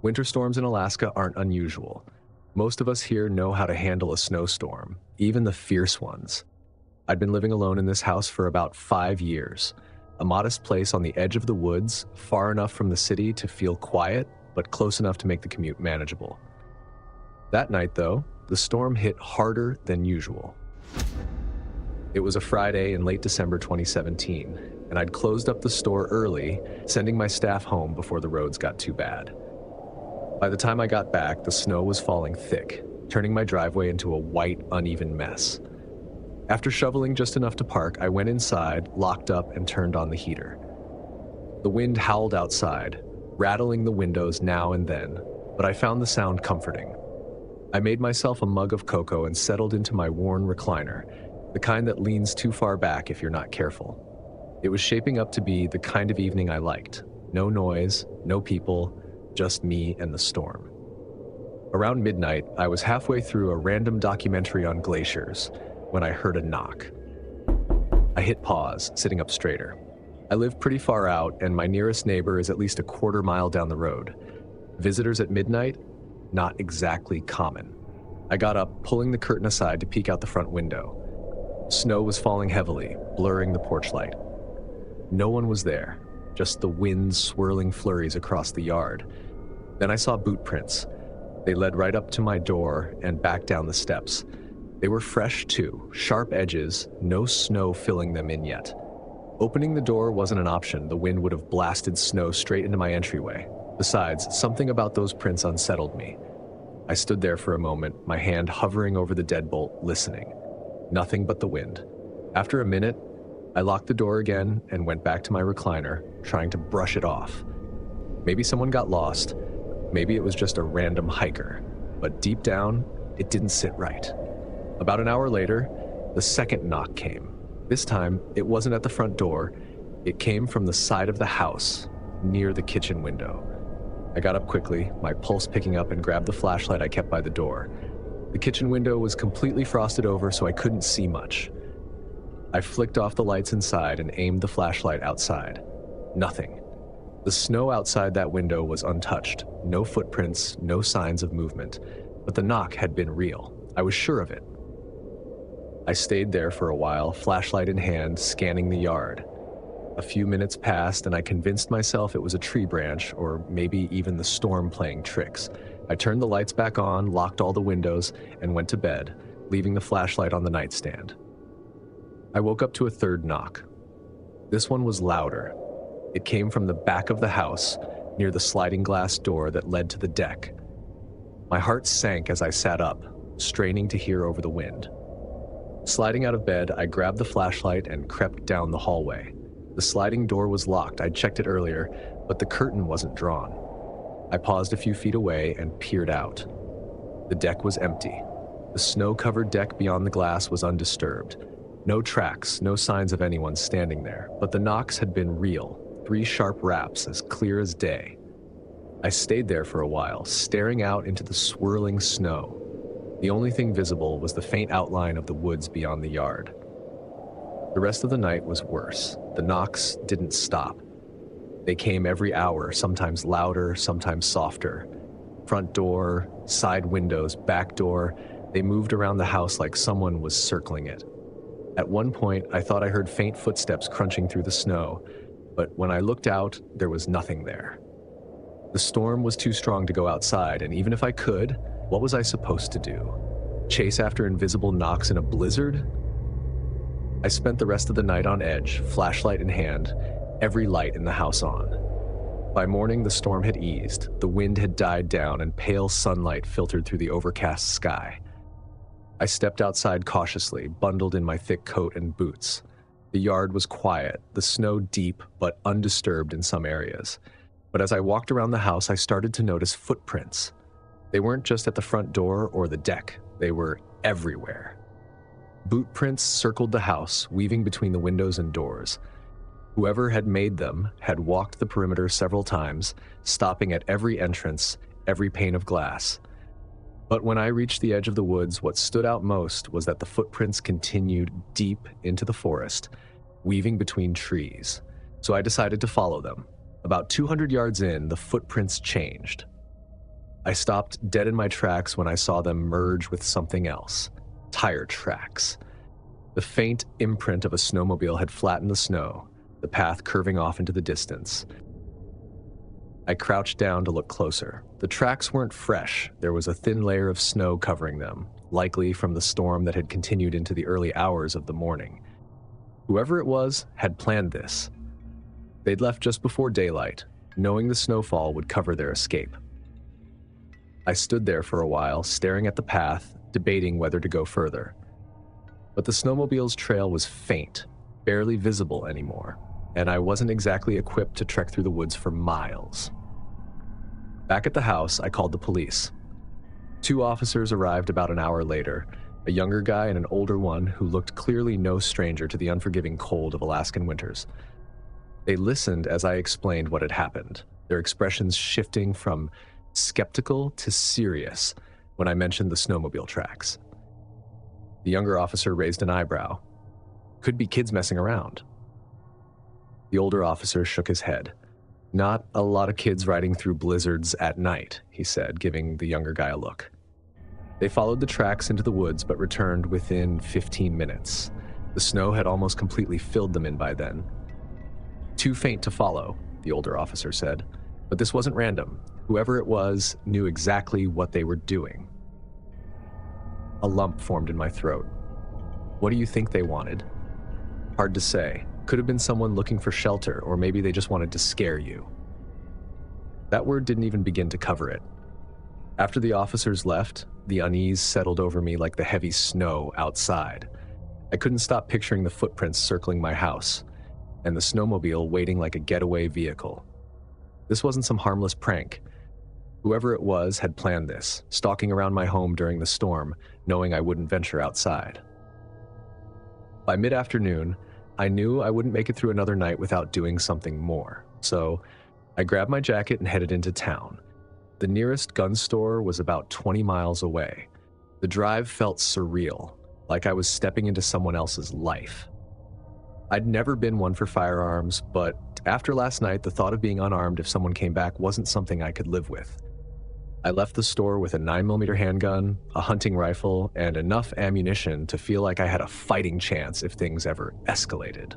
Winter storms in Alaska aren't unusual. Most of us here know how to handle a snowstorm, even the fierce ones. I'd been living alone in this house for about 5 years, a modest place on the edge of the woods, far enough from the city to feel quiet, but close enough to make the commute manageable. That night, though, the storm hit harder than usual. It was a Friday in late December 2017, and I'd closed up the store early, sending my staff home before the roads got too bad. By the time I got back, the snow was falling thick, turning my driveway into a white, uneven mess. After shoveling just enough to park, I went inside, locked up, and turned on the heater. The wind howled outside, rattling the windows now and then, but I found the sound comforting. I made myself a mug of cocoa and settled into my worn recliner, the kind that leans too far back if you're not careful. It was shaping up to be the kind of evening I liked. No noise, no people, just me and the storm. Around midnight, I was halfway through a random documentary on glaciers when I heard a knock. I hit pause, sitting up straighter. I live pretty far out, and my nearest neighbor is at least a quarter mile down the road. Visitors at midnight? Not exactly common. I got up, pulling the curtain aside to peek out the front window. Snow was falling heavily, blurring the porch light. No one was there, just the wind swirling flurries across the yard. Then I saw boot prints. They led right up to my door and back down the steps. They were fresh too, sharp edges, no snow filling them in yet. Opening the door wasn't an option. The wind would have blasted snow straight into my entryway. Besides, something about those prints unsettled me. I stood there for a moment, my hand hovering over the deadbolt, listening. Nothing but the wind. After a minute, I locked the door again and went back to my recliner, trying to brush it off. Maybe someone got lost. Maybe it was just a random hiker. But deep down, it didn't sit right. About an hour later, the second knock came. This time, it wasn't at the front door. It came from the side of the house, near the kitchen window. I got up quickly, my pulse picking up, and grabbed the flashlight I kept by the door. The kitchen window was completely frosted over, so I couldn't see much. I flicked off the lights inside and aimed the flashlight outside. Nothing. The snow outside that window was untouched. No footprints, no signs of movement. But the knock had been real. I was sure of it. I stayed there for a while, flashlight in hand, scanning the yard. A few minutes passed, and I convinced myself it was a tree branch, or maybe even the storm playing tricks. I turned the lights back on, locked all the windows, and went to bed, leaving the flashlight on the nightstand. I woke up to a third knock. This one was louder. It came from the back of the house, near the sliding glass door that led to the deck. My heart sank as I sat up, straining to hear over the wind. Sliding out of bed, I grabbed the flashlight and crept down the hallway. The sliding door was locked. I'd checked it earlier, but the curtain wasn't drawn. I paused a few feet away and peered out. The deck was empty. The snow-covered deck beyond the glass was undisturbed. No tracks, no signs of anyone standing there, but the knocks had been real. 3 sharp raps, as clear as day. I stayed there for a while, staring out into the swirling snow. The only thing visible was the faint outline of the woods beyond the yard. The rest of the night was worse. The knocks didn't stop. They came every hour, sometimes louder, sometimes softer. Front door, side windows, back door. They moved around the house like someone was circling it. At one point, I thought I heard faint footsteps crunching through the snow, but when I looked out, there was nothing there. The storm was too strong to go outside, and even if I could, what was I supposed to do? Chase after invisible knocks in a blizzard? I spent the rest of the night on edge, flashlight in hand, every light in the house on. By morning, the storm had eased, the wind had died down, and pale sunlight filtered through the overcast sky. I stepped outside cautiously, bundled in my thick coat and boots. The yard was quiet, the snow deep but undisturbed in some areas. But as I walked around the house, I started to notice footprints. They weren't just at the front door or the deck, they were everywhere. Boot prints circled the house, weaving between the windows and doors. Whoever had made them had walked the perimeter several times, stopping at every entrance, every pane of glass. But when I reached the edge of the woods, what stood out most was that the footprints continued deep into the forest, weaving between trees. So I decided to follow them. About 200 yards in, the footprints changed. I stopped dead in my tracks when I saw them merge with something else. Tire tracks. The faint imprint of a snowmobile had flattened the snow, the path curving off into the distance. I crouched down to look closer. The tracks weren't fresh. There was a thin layer of snow covering them, likely from the storm that had continued into the early hours of the morning. Whoever it was had planned this. They'd left just before daylight, knowing the snowfall would cover their escape. I stood there for a while, staring at the path, debating whether to go further. But the snowmobile's trail was faint, barely visible anymore, and I wasn't exactly equipped to trek through the woods for miles. Back at the house, I called the police. 2 officers arrived about an hour later, a younger guy and an older one who looked clearly no stranger to the unforgiving cold of Alaskan winters. They listened as I explained what had happened, their expressions shifting from skeptical to serious when I mentioned the snowmobile tracks. The younger officer raised an eyebrow. Could be kids messing around. The older officer shook his head. Not a lot of kids riding through blizzards at night, he said, giving the younger guy a look. They followed the tracks into the woods but returned within 15 minutes. The snow had almost completely filled them in by then. Too faint to follow, the older officer said, but this wasn't random. Whoever it was knew exactly what they were doing. A lump formed in my throat. What do you think they wanted? Hard to say. Could have been someone looking for shelter, or maybe they just wanted to scare you. That word didn't even begin to cover it. After the officers left, the unease settled over me like the heavy snow outside. I couldn't stop picturing the footprints circling my house, and the snowmobile waiting like a getaway vehicle. This wasn't some harmless prank. Whoever it was had planned this, stalking around my home during the storm, knowing I wouldn't venture outside. By mid-afternoon, I knew I wouldn't make it through another night without doing something more, so I grabbed my jacket and headed into town. The nearest gun store was about 20 miles away. The drive felt surreal, like I was stepping into someone else's life. I'd never been one for firearms, but after last night, the thought of being unarmed if someone came back wasn't something I could live with. I left the store with a 9mm handgun, a hunting rifle, and enough ammunition to feel like I had a fighting chance if things ever escalated.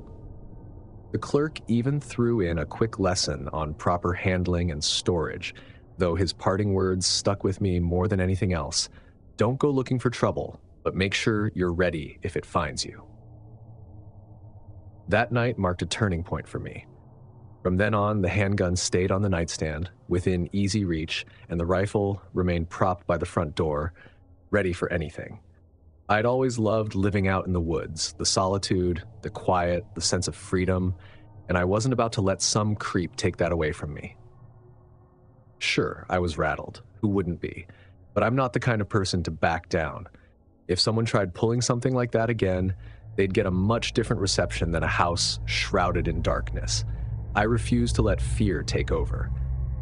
The clerk even threw in a quick lesson on proper handling and storage, though his parting words stuck with me more than anything else. Don't go looking for trouble, but make sure you're ready if it finds you. That night marked a turning point for me. From then on, the handgun stayed on the nightstand, within easy reach, and the rifle remained propped by the front door, ready for anything. I'd always loved living out in the woods, the solitude, the quiet, the sense of freedom, and I wasn't about to let some creep take that away from me. Sure, I was rattled. Who wouldn't be? But I'm not the kind of person to back down. If someone tried pulling something like that again, they'd get a much different reception than a house shrouded in darkness. I refused to let fear take over.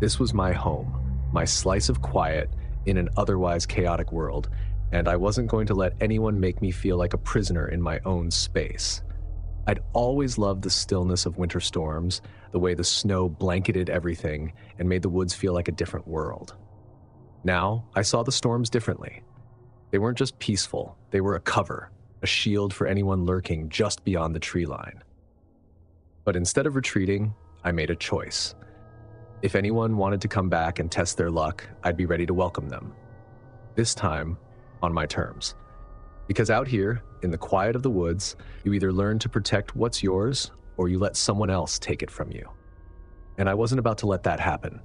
This was my home, my slice of quiet in an otherwise chaotic world, and I wasn't going to let anyone make me feel like a prisoner in my own space. I'd always loved the stillness of winter storms, the way the snow blanketed everything and made the woods feel like a different world. Now, I saw the storms differently. They weren't just peaceful, they were a cover, a shield for anyone lurking just beyond the tree line. But instead of retreating, I made a choice. If anyone wanted to come back and test their luck, I'd be ready to welcome them. This time, on my terms. Because out here, in the quiet of the woods, you either learn to protect what's yours, or you let someone else take it from you. And I wasn't about to let that happen.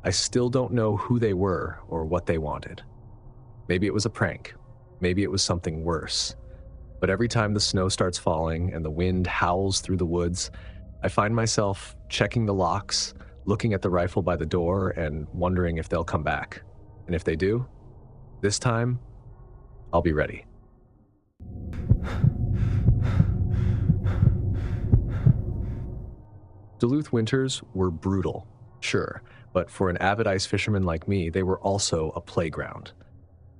I still don't know who they were or what they wanted. Maybe it was a prank. Maybe it was something worse. But every time the snow starts falling and the wind howls through the woods, I find myself checking the locks, looking at the rifle by the door, and wondering if they'll come back. And if they do, this time, I'll be ready. Duluth winters were brutal, sure, but for an avid ice fisherman like me, they were also a playground.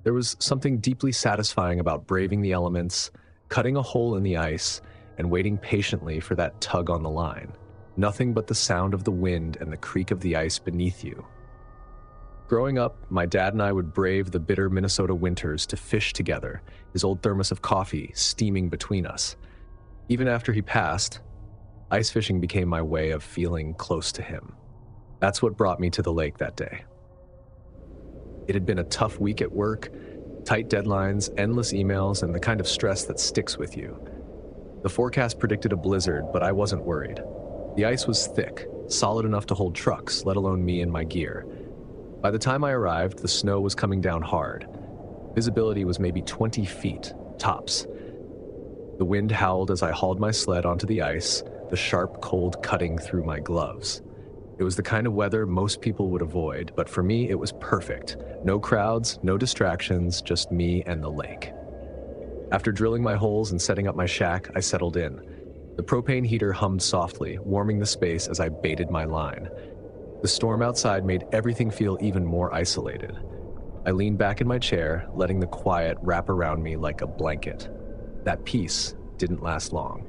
There was something deeply satisfying about braving the elements, cutting a hole in the ice, and waiting patiently for that tug on the line. Nothing but the sound of the wind and the creak of the ice beneath you. Growing up, my dad and I would brave the bitter Minnesota winters to fish together, his old thermos of coffee steaming between us. Even after he passed, ice fishing became my way of feeling close to him. That's what brought me to the lake that day. It had been a tough week at work, tight deadlines, endless emails, and the kind of stress that sticks with you. The forecast predicted a blizzard, but I wasn't worried. The ice was thick, solid enough to hold trucks, let alone me and my gear. By the time I arrived, the snow was coming down hard. Visibility was maybe 20 feet, tops. The wind howled as I hauled my sled onto the ice, the sharp cold cutting through my gloves. It was the kind of weather most people would avoid, but for me it was perfect. No crowds, no distractions, just me and the lake. After drilling my holes and setting up my shack, I settled in. The propane heater hummed softly, warming the space as I baited my line. The storm outside made everything feel even more isolated. I leaned back in my chair, letting the quiet wrap around me like a blanket. That peace didn't last long.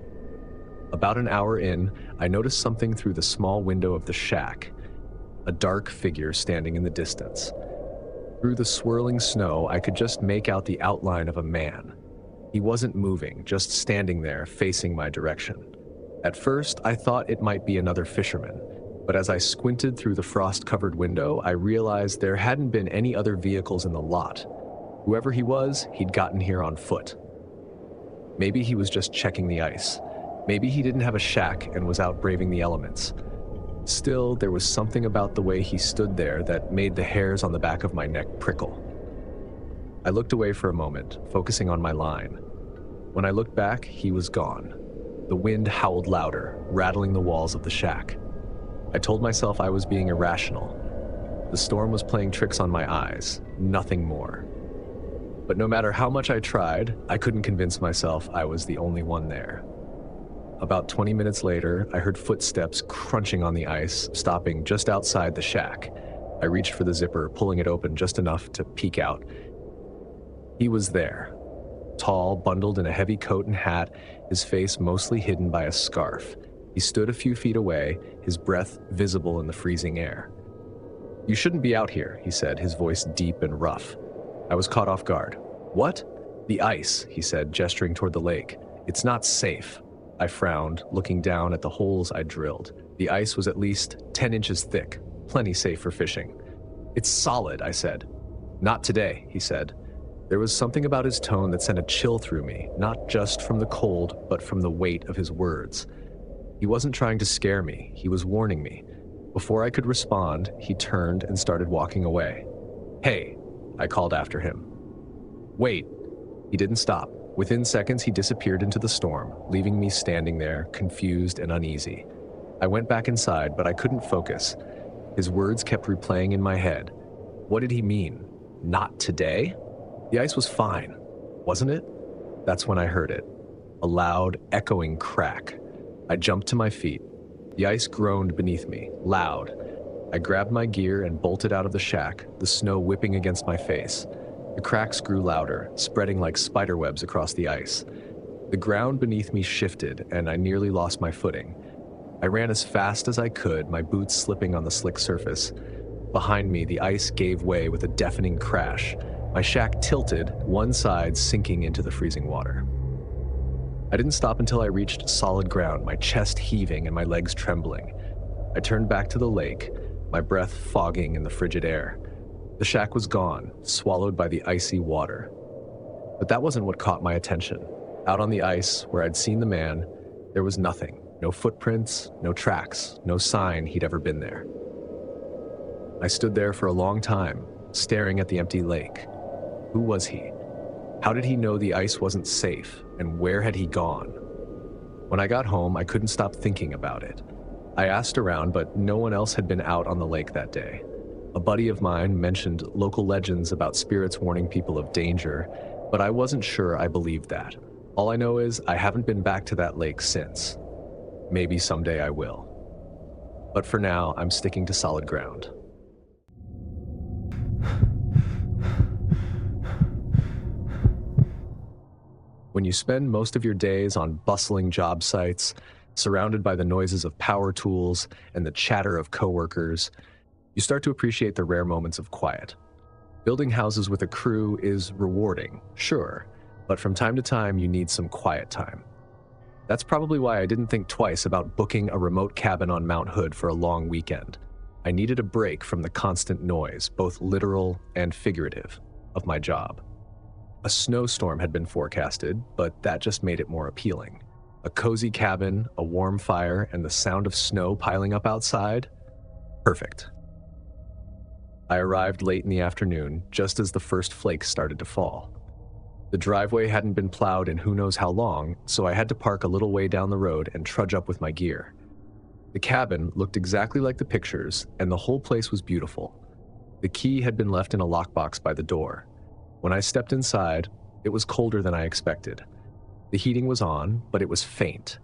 About an hour in, I noticed something through the small window of the shack, a dark figure standing in the distance. Through the swirling snow, I could just make out the outline of a man. He wasn't moving, just standing there, facing my direction. At first, I thought it might be another fisherman, but as I squinted through the frost-covered window, I realized there hadn't been any other vehicles in the lot. Whoever he was, he'd gotten here on foot. Maybe he was just checking the ice. Maybe he didn't have a shack and was out braving the elements. Still, there was something about the way he stood there that made the hairs on the back of my neck prickle. I looked away for a moment, focusing on my line. When I looked back, he was gone. The wind howled louder, rattling the walls of the shack. I told myself I was being irrational. The storm was playing tricks on my eyes, nothing more. But no matter how much I tried, I couldn't convince myself I was the only one there. About 20 minutes later, I heard footsteps crunching on the ice, stopping just outside the shack. I reached for the zipper, pulling it open just enough to peek out. He was there, tall, bundled in a heavy coat and hat, his face mostly hidden by a scarf. He stood a few feet away, his breath visible in the freezing air. "You shouldn't be out here," he said, his voice deep and rough. I was caught off guard. "What?" "The ice," he said, gesturing toward the lake. "It's not safe." I frowned, looking down at the holes I drilled. The ice was at least 10 inches thick, plenty safe for fishing. "It's solid," I said. "Not today," he said. There was something about his tone that sent a chill through me, not just from the cold, but from the weight of his words. He wasn't trying to scare me, he was warning me. Before I could respond, he turned and started walking away. "Hey," I called after him. "Wait." He didn't stop. Within seconds, he disappeared into the storm, leaving me standing there, confused and uneasy. I went back inside, but I couldn't focus. His words kept replaying in my head. What did he mean? Not today? The ice was fine, wasn't it? That's when I heard it. A loud, echoing crack. I jumped to my feet. The ice groaned beneath me, loud. I grabbed my gear and bolted out of the shack, the snow whipping against my face. The cracks grew louder, spreading like spiderwebs across the ice. The ground beneath me shifted, and I nearly lost my footing. I ran as fast as I could, my boots slipping on the slick surface. Behind me, the ice gave way with a deafening crash. My shack tilted, one side sinking into the freezing water. I didn't stop until I reached solid ground, my chest heaving and my legs trembling. I turned back to the lake, my breath fogging in the frigid air. The shack was gone, swallowed by the icy water. But that wasn't what caught my attention. Out on the ice, where I'd seen the man, there was nothing. No footprints, no tracks, no sign he'd ever been there. I stood there for a long time, staring at the empty lake. Who was he? How did he know the ice wasn't safe, and where had he gone? When I got home, I couldn't stop thinking about it. I asked around, but no one else had been out on the lake that day. A buddy of mine mentioned local legends about spirits warning people of danger, but I wasn't sure I believed that. All I know is I haven't been back to that lake since. Maybe someday I will. But for now, I'm sticking to solid ground. When you spend most of your days on bustling job sites, surrounded by the noises of power tools and the chatter of coworkers, You start to appreciate the rare moments of quiet. Building houses with a crew is rewarding, sure, but from time to time you need some quiet time. That's probably why I didn't think twice about booking a remote cabin on Mount Hood for a long weekend. I needed a break from the constant noise, both literal and figurative, of my job. A snowstorm had been forecasted, but that just made it more appealing. A cozy cabin, a warm fire, and the sound of snow piling up outside? Perfect. I arrived late in the afternoon, just as the first flakes started to fall. The driveway hadn't been plowed in who knows how long, so I had to park a little way down the road and trudge up with my gear. The cabin looked exactly like the pictures, and the whole place was beautiful. The key had been left in a lockbox by the door. When I stepped inside, it was colder than I expected. The heating was on, but it was faint,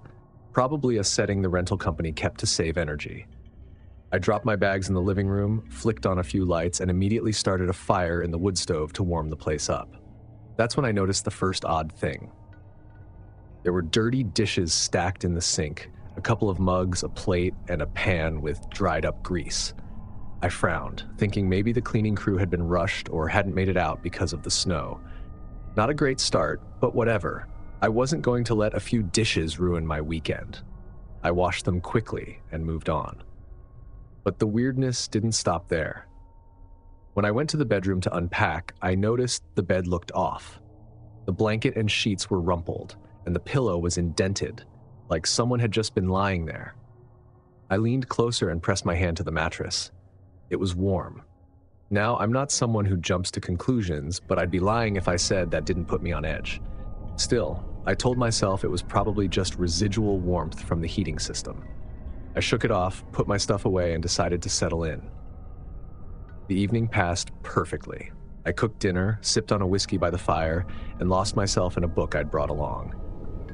probably a setting the rental company kept to save energy. I dropped my bags in the living room, flicked on a few lights, and immediately started a fire in the wood stove to warm the place up. That's when I noticed the first odd thing. There were dirty dishes stacked in the sink, a couple of mugs, a plate, and a pan with dried up grease. I frowned, thinking maybe the cleaning crew had been rushed or hadn't made it out because of the snow. Not a great start, but whatever. I wasn't going to let a few dishes ruin my weekend. I washed them quickly and moved on. But the weirdness didn't stop there. When I went to the bedroom to unpack, I noticed the bed looked off. The blanket and sheets were rumpled, and the pillow was indented, like someone had just been lying there. I leaned closer and pressed my hand to the mattress. It was warm. Now, I'm not someone who jumps to conclusions, but I'd be lying if I said that didn't put me on edge. Still, I told myself it was probably just residual warmth from the heating system. I shook it off, put my stuff away, and decided to settle in. The evening passed perfectly. I cooked dinner, sipped on a whiskey by the fire, and lost myself in a book I'd brought along.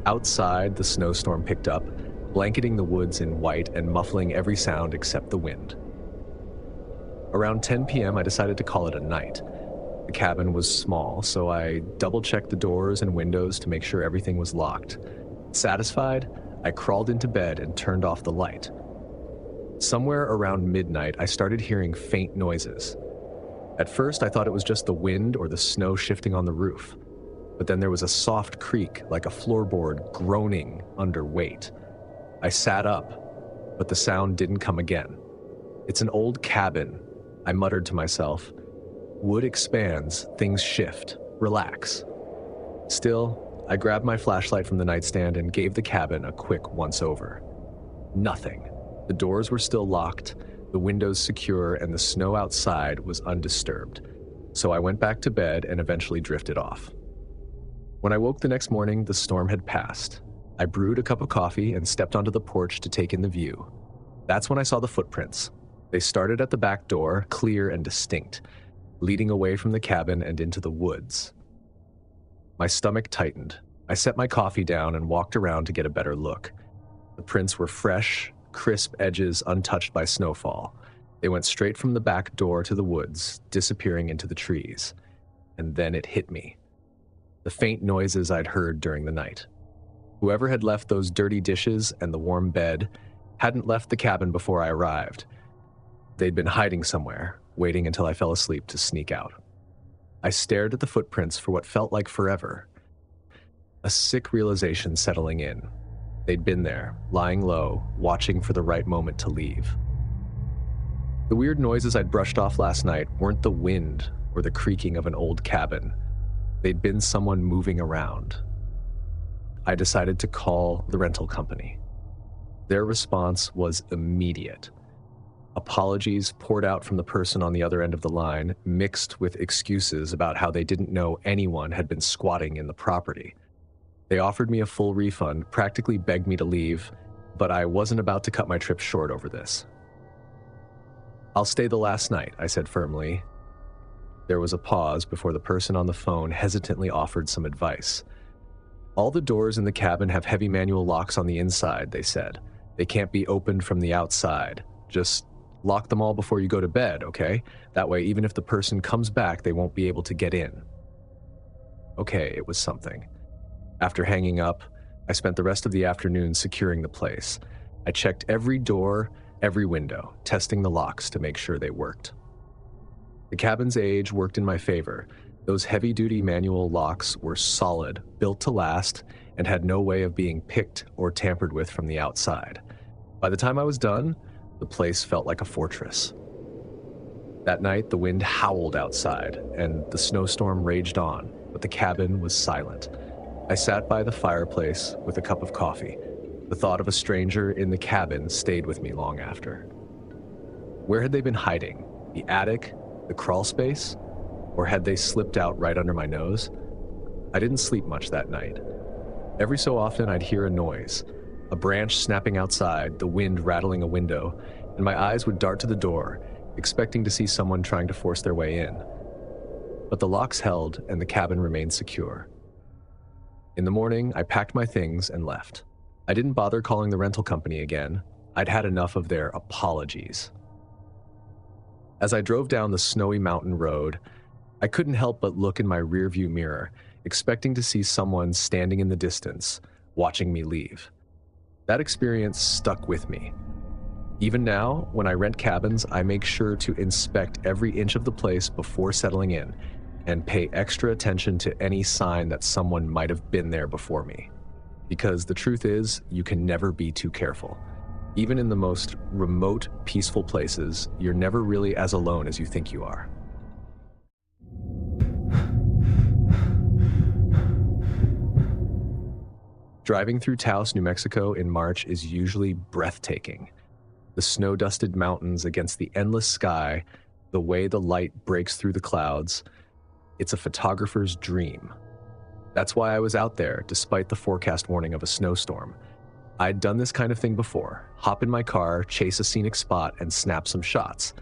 Outside, the snowstorm picked up, blanketing the woods in white and muffling every sound except the wind. Around 10 p.m., I decided to call it a night. The cabin was small, so I double-checked the doors and windows to make sure everything was locked. Satisfied, I crawled into bed and turned off the light. Somewhere around midnight, I started hearing faint noises. At first, I thought it was just the wind or the snow shifting on the roof. But then there was a soft creak, like a floorboard groaning under weight. I sat up, but the sound didn't come again. It's an old cabin, I muttered to myself. Wood expands, things shift, relax. Still, I grabbed my flashlight from the nightstand and gave the cabin a quick once-over. Nothing. The doors were still locked, the windows secure, and the snow outside was undisturbed. So I went back to bed and eventually drifted off. When I woke the next morning, the storm had passed. I brewed a cup of coffee and stepped onto the porch to take in the view. That's when I saw the footprints. They started at the back door, clear and distinct, leading away from the cabin and into the woods. My stomach tightened. I set my coffee down and walked around to get a better look. The prints were fresh, crisp edges untouched by snowfall. They went straight from the back door to the woods, disappearing into the trees. And then it hit me. The faint noises I'd heard during the night. Whoever had left those dirty dishes and the warm bed hadn't left the cabin before I arrived. They'd been hiding somewhere, waiting until I fell asleep to sneak out. I stared at the footprints for what felt like forever. A sick realization settling in. They'd been there, lying low, watching for the right moment to leave. The weird noises I'd brushed off last night weren't the wind or the creaking of an old cabin. They'd been someone moving around. I decided to call the rental company. Their response was immediate. Apologies poured out from the person on the other end of the line, mixed with excuses about how they didn't know anyone had been squatting in the property. They offered me a full refund, practically begged me to leave, but I wasn't about to cut my trip short over this. "I'll stay the last night," I said firmly. There was a pause before the person on the phone hesitantly offered some advice. "All the doors in the cabin have heavy manual locks on the inside," they said. "They can't be opened from the outside. Just lock them all before you go to bed, okay? That way, even if the person comes back, they won't be able to get in." Okay, it was something. After hanging up, I spent the rest of the afternoon securing the place. I checked every door, every window, testing the locks to make sure they worked. The cabin's age worked in my favor. Those heavy-duty manual locks were solid, built to last, and had no way of being picked or tampered with from the outside. By the time I was done, the place felt like a fortress. That night, the wind howled outside, and the snowstorm raged on, but the cabin was silent. I sat by the fireplace with a cup of coffee. The thought of a stranger in the cabin stayed with me long after. Where had they been hiding? The attic? The crawl space? Or had they slipped out right under my nose? I didn't sleep much that night. Every so often I'd hear a noise, a branch snapping outside, the wind rattling a window, and my eyes would dart to the door, expecting to see someone trying to force their way in. But the locks held and the cabin remained secure. In the morning, I packed my things and left. I didn't bother calling the rental company again. I'd had enough of their apologies. As I drove down the snowy mountain road, I couldn't help but look in my rearview mirror, expecting to see someone standing in the distance, watching me leave. That experience stuck with me. Even now, when I rent cabins, I make sure to inspect every inch of the place before settling in, and pay extra attention to any sign that someone might have been there before me. Because the truth is, you can never be too careful. Even in the most remote, peaceful places, you're never really as alone as you think you are. Driving through Taos, New Mexico in March is usually breathtaking. The snow-dusted mountains against the endless sky, the way the light breaks through the clouds, it's a photographer's dream. That's why I was out there, despite the forecast warning of a snowstorm. I'd done this kind of thing before, hop in my car, chase a scenic spot, and snap some shots.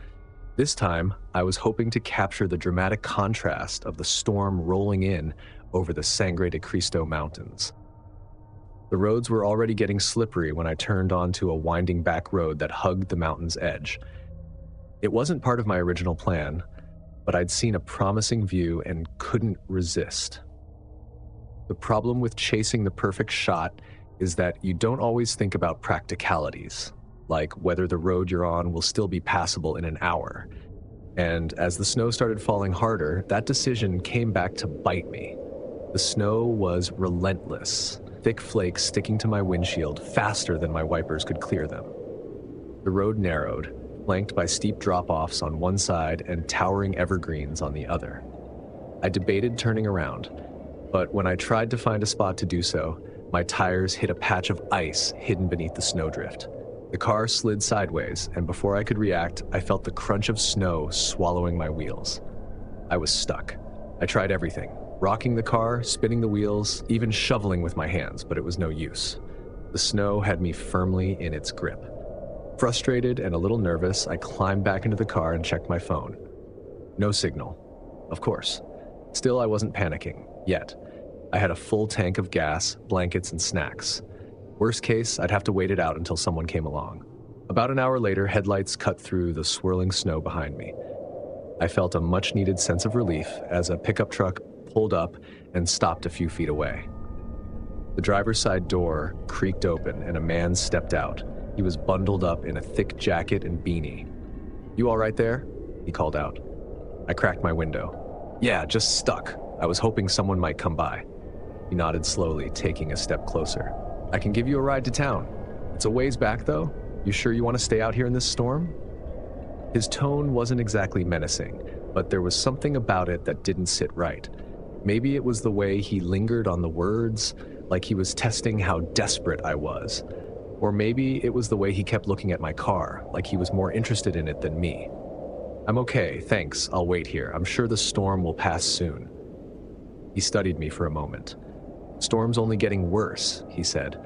This time, I was hoping to capture the dramatic contrast of the storm rolling in over the Sangre de Cristo Mountains. The roads were already getting slippery when I turned onto a winding back road that hugged the mountain's edge. It wasn't part of my original plan, but I'd seen a promising view and couldn't resist. The problem with chasing the perfect shot is that you don't always think about practicalities, like whether the road you're on will still be passable in an hour. And as the snow started falling harder, that decision came back to bite me. The snow was relentless, thick flakes sticking to my windshield faster than my wipers could clear them. The road narrowed, flanked by steep drop-offs on one side and towering evergreens on the other. I debated turning around, but when I tried to find a spot to do so, my tires hit a patch of ice hidden beneath the snowdrift. The car slid sideways, and before I could react, I felt the crunch of snow swallowing my wheels. I was stuck. I tried everything, rocking the car, spinning the wheels, even shoveling with my hands, but it was no use. The snow had me firmly in its grip. Frustrated and a little nervous, I climbed back into the car and checked my phone. No signal. Of course. Still, I wasn't panicking, yet. I had a full tank of gas, blankets, and snacks. Worst case, I'd have to wait it out until someone came along. About an hour later, headlights cut through the swirling snow behind me. I felt a much-needed sense of relief as a pickup truck pulled up and stopped a few feet away. The driver's side door creaked open and a man stepped out. He was bundled up in a thick jacket and beanie. "You all right there?" he called out. I cracked my window. "Yeah, just stuck. I was hoping someone might come by." He nodded slowly, taking a step closer. "I can give you a ride to town. It's a ways back, though. You sure you want to stay out here in this storm?" His tone wasn't exactly menacing, but there was something about it that didn't sit right. Maybe it was the way he lingered on the words, like he was testing how desperate I was. Or maybe it was the way he kept looking at my car, like he was more interested in it than me. "I'm okay, thanks. I'll wait here. I'm sure the storm will pass soon." He studied me for a moment. "Storm's only getting worse," he said.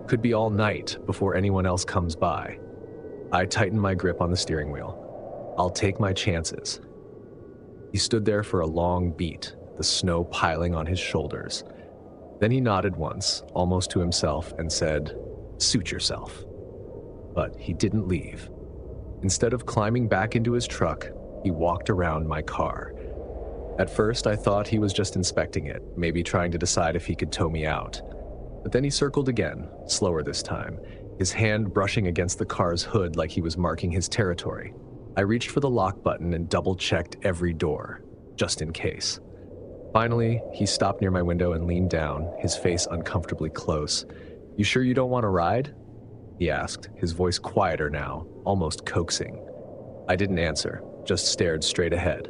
"Could be all night before anyone else comes by." I tightened my grip on the steering wheel. "I'll take my chances." He stood there for a long beat, the snow piling on his shoulders. Then he nodded once, almost to himself, and said, "Suit yourself." But he didn't leave. Instead of climbing back into his truck, he walked around my car. At first, I thought he was just inspecting it, maybe trying to decide if he could tow me out. But then he circled again, slower this time, his hand brushing against the car's hood like he was marking his territory. I reached for the lock button and double-checked every door, just in case. Finally, he stopped near my window and leaned down, his face uncomfortably close. "You sure you don't want to ride?" he asked, his voice quieter now, almost coaxing. I didn't answer, just stared straight ahead.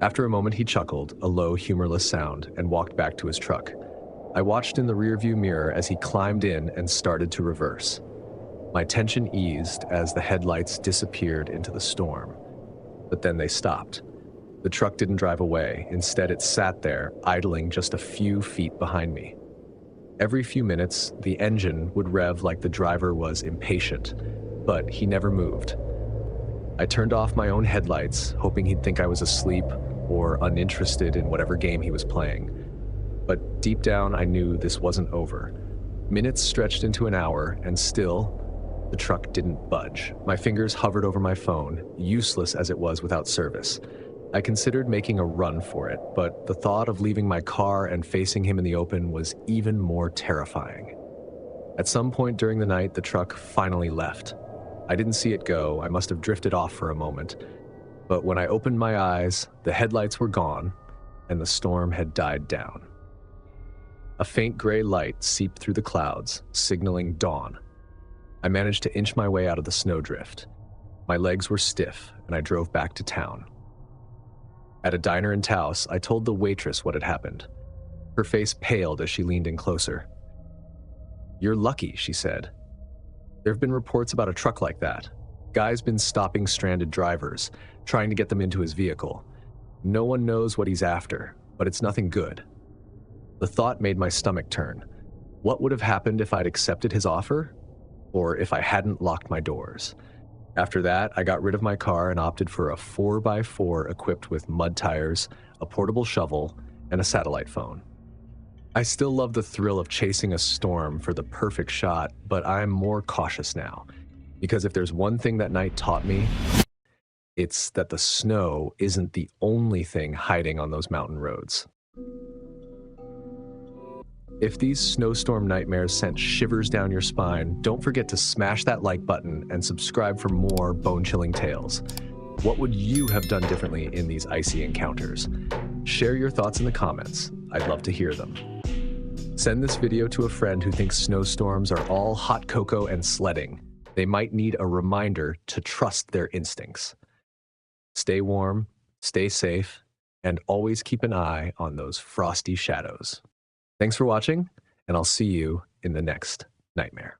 After a moment, he chuckled, a low, humorless sound, and walked back to his truck. I watched in the rearview mirror as he climbed in and started to reverse. My tension eased as the headlights disappeared into the storm. But then they stopped. The truck didn't drive away. Instead, it sat there, idling just a few feet behind me. Every few minutes, the engine would rev like the driver was impatient, but he never moved. I turned off my own headlights, hoping he'd think I was asleep or uninterested in whatever game he was playing. But deep down, I knew this wasn't over. Minutes stretched into an hour, and still, the truck didn't budge. My fingers hovered over my phone, useless as it was without service. I considered making a run for it, but the thought of leaving my car and facing him in the open was even more terrifying. At some point during the night, the truck finally left. I didn't see it go. I must have drifted off for a moment. But when I opened my eyes, the headlights were gone, and the storm had died down. A faint gray light seeped through the clouds, signaling dawn. I managed to inch my way out of the snowdrift. My legs were stiff, and I drove back to town. At a diner in Taos, I told the waitress what had happened. Her face paled as she leaned in closer. "You're lucky," she said. "There have been reports about a truck like that. Guy's been stopping stranded drivers, trying to get them into his vehicle. No one knows what he's after, but it's nothing good." The thought made my stomach turn. What would have happened if I'd accepted his offer? Or if I hadn't locked my doors? After that, I got rid of my car and opted for a 4x4 equipped with mud tires, a portable shovel, and a satellite phone. I still love the thrill of chasing a storm for the perfect shot, but I'm more cautious now. Because if there's one thing that night taught me, it's that the snow isn't the only thing hiding on those mountain roads. If these snowstorm nightmares sent shivers down your spine, don't forget to smash that like button and subscribe for more bone-chilling tales. What would you have done differently in these icy encounters? Share your thoughts in the comments. I'd love to hear them. Send this video to a friend who thinks snowstorms are all hot cocoa and sledding. They might need a reminder to trust their instincts. Stay warm, stay safe, and always keep an eye on those frosty shadows. Thanks for watching, and I'll see you in the next nightmare.